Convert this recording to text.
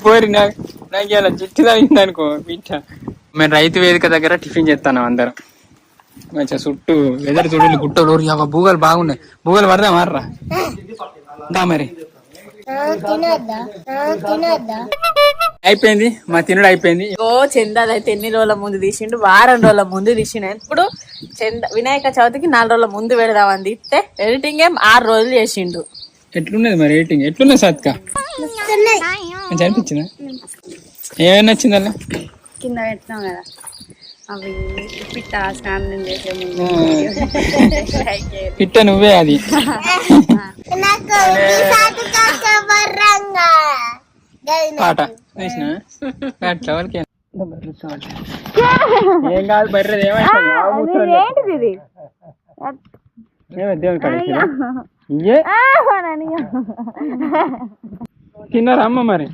పోరి నాకు ఇలా జిట్టు తగ్గింది అనుకో పిట్ట. మేము రైతు వేదిక దగ్గర టిఫిన్ చేస్తాను అందరం. మంచిగా చుట్టూ వెదర్ చూడండి, గుట్టలు బూగలు బాగున్నాయి. బూగలు పడదా మార్రా దా మరి. అయిపోయింది మా తినుడు అయిపోయింది. చందాలు అయితే ఎన్ని రోజుల ముందు తీసిండు, వారం రోజుల ముందు తీసిండు. ఇప్పుడు వినాయక చవితికి 4 రోజుల ముందు పెడదామని తీస్తే ఎడిటింగ్ 6 రోజులు చేసిండు. ఎట్లున్నది మరి ఎడిటింగ్? ఎట్లున్నది సత్క? మంచి అనిపించిందా? ఏమైనా నచ్చింది అలా? కింద పెట్టినాం కదా అవి పిట్ట స్నానం చేసే ముందు పిట్ట నువ్వే అది. పాట వేసిన ఏం కాదు బర్రెది. ఏంటిది దేవుని కడేసి తిన్నారా అమ్మ మరి?